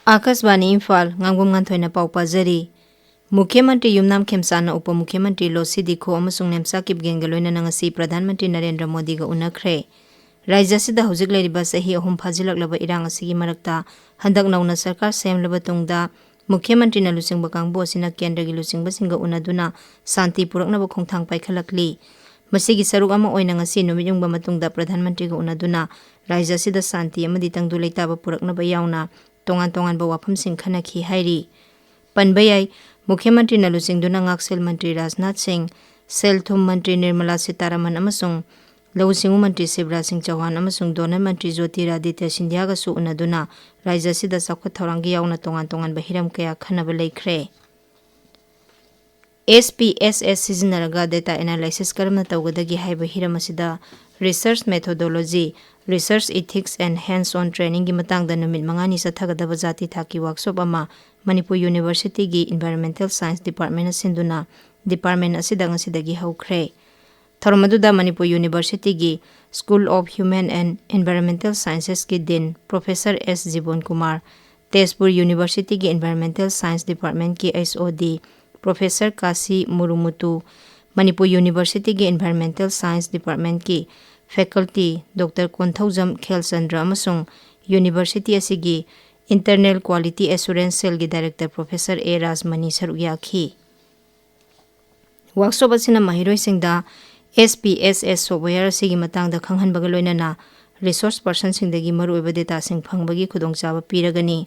Akashvani Imphal Ngangbam Nganthoi पाउ पाजरी मुख्यमंत्री युमनाम खेमसाना उप मुख्यमंत्री लोसी दिखो अमसुंग नेमसा किबगेन गलोइना नंगसी प्रधानमंत्री नरेंद्र मोदी गा उनखरे राज्यसिदा हौजिक लेरिबा सही अहुम फाजिलकलबा इरांग असिगी मरक्ता हंदक नौना सरकार सेमलबा तुंगदा मुख्यमंत्री न लुसिंगबा कांगबो असिना केंद्रगी लुसिंगबा सिंगा उनदुना शांति पुरकनबा खोंथांग पाइखलकली मसिगी सरुक अमा ओइना ngasi नुमियुंगबा मतुंगदा प्रधानमंत्री गा उनदुना राज्यसिदा शांति अमदि तंगदु लेताबा पुरकनबा यावना तोंगान तोंगान बा वाफमसिंग खनखी हाइरी पनबयाई मुख्यमंत्री नलुसिंगदुना ngaksil मंत्री राजनाथ सिंह सेलथुम मंत्री निर्मला सीतारमण अमसुंग लौसिंगु मंत्री शिवराज सिंह चौहान अमसुंग डोनर मंत्री ज्योतिरादित्य सिंधिया गसु उनदुना राज्यसिदा साखत थौरांगी यावना तोंगान तोंगान बा हिरम कया खनबा लेख्रे SPSS सिजनरगा डेटा एनालिसिस करमना तौगदगी हाइबा हिरम असिदा research methodology research ethics and hands on training की मतंगदा नुमित मंगानी सथगदबा जाति थाकी वर्कशॉप अमा मणिपुर यूनिवर्सिटी की एनवायरमेंटल साइंस डिपार्टमेंट सिंधुना डिपार्टमेंट असिदा ngasiदगी हौख्रे थरमदुदा मणिपुर यूनिवर्सिटी की school of human and environmental sciences की dean professor S Jeevan Kumar Tezpur university की एनवायरमेंटल साइंस डिपार्टमेंट की HOD professor Kashi मुरुमुतु Manipur university की एनवायरमेंटल साइंस डिपार्टमेंट की फैकल्टी डॉक्टर कोंथौजम खेलचंद्र अमसुंग यूनिवर्सिटी असिगी इंटरनल क्वालिटी एश्योरेंस सेल की डायरेक्टर प्रोफेसर A राजमनी सरुक याखी वर्कशॉप असिना महिरोइसिंगदा SPSS सॉफ्टवेयर असिगी मतंगदा खंगहनबगा लोइनना रिसोर्स पर्सन सिंगदगी मरुओइबा डेटा सिंग फंगबगी खुदोंचाबा पीरगनी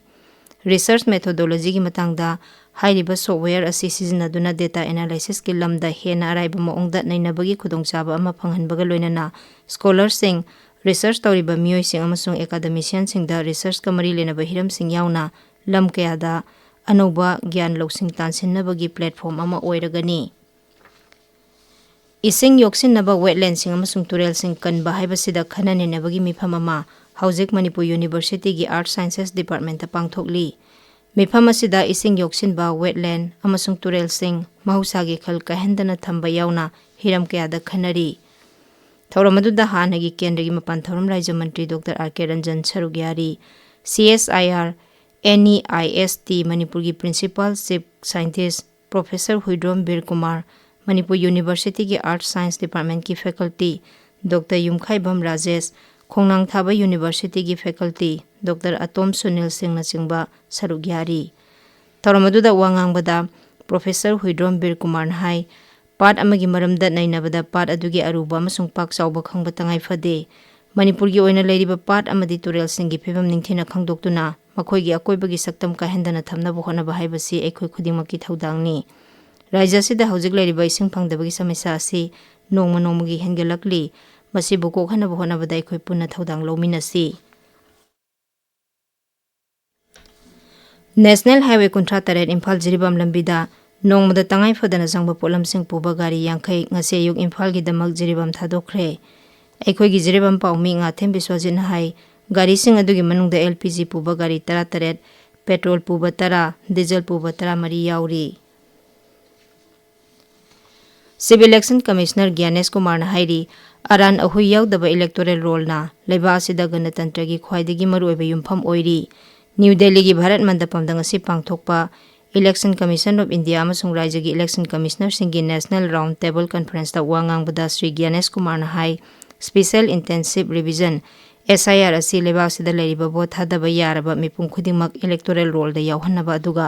रिसर्च मेथोडोलॉजी की मतंगदा हाइरिबा सॉफ्टवेयर असि सिजनदुना डेटा एनालिसिस की लमदा हेना अराइबा मओंगदा नैनबगी खुदोंचाबा अमा फंगहनबगा लोइनना स्कॉलर्स सिंग रिसर्च तौरिबा मियोइसिंग अमसुंग एकाडेमिशियन सिंगदा रिसर्च का मरी लेनबा हिरम सिंग यावना लम कयादा अनौबा ज्ञान लौसिंग तानसिनबगी प्लेटफॉर्म अमा ओइरगनी इसिंग योक्सिनबा वेटलैंड सिंग अमसुंग तुरेल सिंग कनबा हाइबसिदा खननेनबगी मिफम अमा हौजिक मणिपुर यूनिवर्सिटी की आर्ट साइंसेस डिपार्टमेंट पांगथोकली मिफम असिदा इसिंग योक्सिनबा वेटलैंड अमसुंग तुरेल सिंग महौसागी खल कहंदना थंबा यावना हिरम कयादा खनरी थौरमदुदा हानगी केंद्रगी मपान थौरम राज्य मंत्री डॉक्टर R.K. रंजन सरुग्यारी CSIR NEIST मणिपुर की principal chief scientist professor Huidrom Bir Kumar Manipur university की आर्ट साइंस डिपार्टमेंट की फैकल्टी डॉक्टर युमखाइबम राजेश खोंगनांगथाबा यूनिवर्सिटी की फैकल्टी डॉक्टर अतोम सुनील सिंह नचिंबा सरुग्यारी थौरमदुदा वांगांगबदा प्रोफेसर हुइड्रोम बीर कुमार हाई पाट अमगी मरमदा नैनबदा पाट अदुगी अरुबा अमसुंग पाक चाउबा खंगबा तंगाई फदे मणिपुर की ओइना लेरिबा पाट अमदी तुरेल सिंगी फिबम निंगथिना खंगदोक्तुना मखोइगी अकोइबगी सकतम काहेंदना थमनबा होनबा हाइबसी एखोइ खुदिंगमकी थौदांगनी राज्यसिदा हौजिक लेरिबा इसिंग फंगदबगी समस्या असि नोंमा नोंमगी हेंगलकली मसिबु कोखनबा होनबदा एखोइ पुन्ना थौदांग लौमिनसी नेशनल हाईवे 38 इम्फाल जिरिबाम लंबिदा नोंमदा तंगाई फदना जंगबा पोलमसिंग पुबा गारी यांखै ngasi ayuk इम्फाल की दमक Jiribam थादोखरे अखोइगी Jiribam पाउमी ngathem biswajin hai गारी सिंग अदुगी मनुंगदा LPG पुबा गारी 38 पेट्रोल पुबा 10 डीजल पुबा 13 याउरी civil election commissioner Gyanesh Kumar हाइरी अरान अहुई याउदबा इलेक्टोरल रोलना लेबा असिदा गणतंत्र की ख्वाइदगी मरुओइबा युमफम ओइरी न्यू दिल्ली की भारत मंडपम ngasi पांगथोकपा इलेक्शन कमीशन ऑफ इंडिया अमसुंग राज्य की इलेक्शन कमिश्नर सिंह की नेशनल राउंड टेबल कॉन्फ्रेंस ता वांगांगबदा श्री ज्ञानेश कुमार हाई स्पेशल इंटेंसिव रिविजन SIR असि लेबासिदा लेरिबा बोथ थादबा यारबा मिपुम खुदिमक इलेक्टोरल रोल दा यावहनबा अदुगा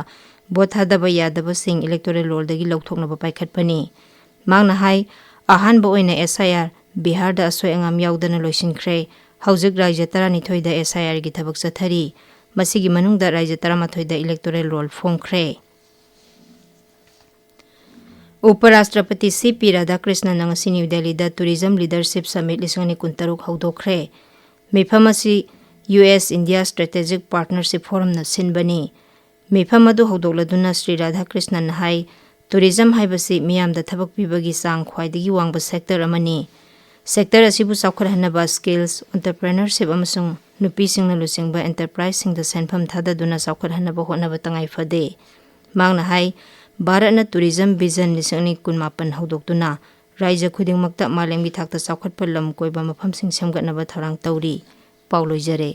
बोथ थादबा यादबा सिंग इलेक्टोरल रोल दगी लौथोकनबा पाइखटपनी मांगना हाई अहानबा ओइना SIR बिहार दा असोय अंगाम यावदना लोइसिनख्रे हौजिक राज्य 32 दा SIR की थबक चथरी मसिगी मनुंगदा राज्य 13 दा इलेक्टोरल रोल फोंख्रे उपराष्ट्रपति CP Radhakrishnan ngasi New Delhi दा टूरिज्म लीडरशिप समिट 2023 हौदोखरे मिफम असि US India strategic partnership forum न सिनबनी मिफम अदु हौदोलदुना श्री राधाकृष्णन हाई टूरिज्म हाइबसी मियामदा थबक पिबगी सांग ख्वाइदगी वांगबा सेक्टर अमनी सेक्टर असिबु साखरहनबा स्किल्स एंटरप्रेन्योरशिप अमसुंग नुपीसिंगना लुसिंगबा एंटरप्राइज सिंगदा सेनफम थाददुना साखरहनबा होनबा तंगाई फदे मांगना हाई भारतना टूरिज्म विजन 2019 हौदोक्तुना राज्य खुदिंगमक्ता मालेमगी थाकता साखरपा लम कोइबा मफमसिंग सेमगतनबा थौरांग तौरी पाउ लोइजरे।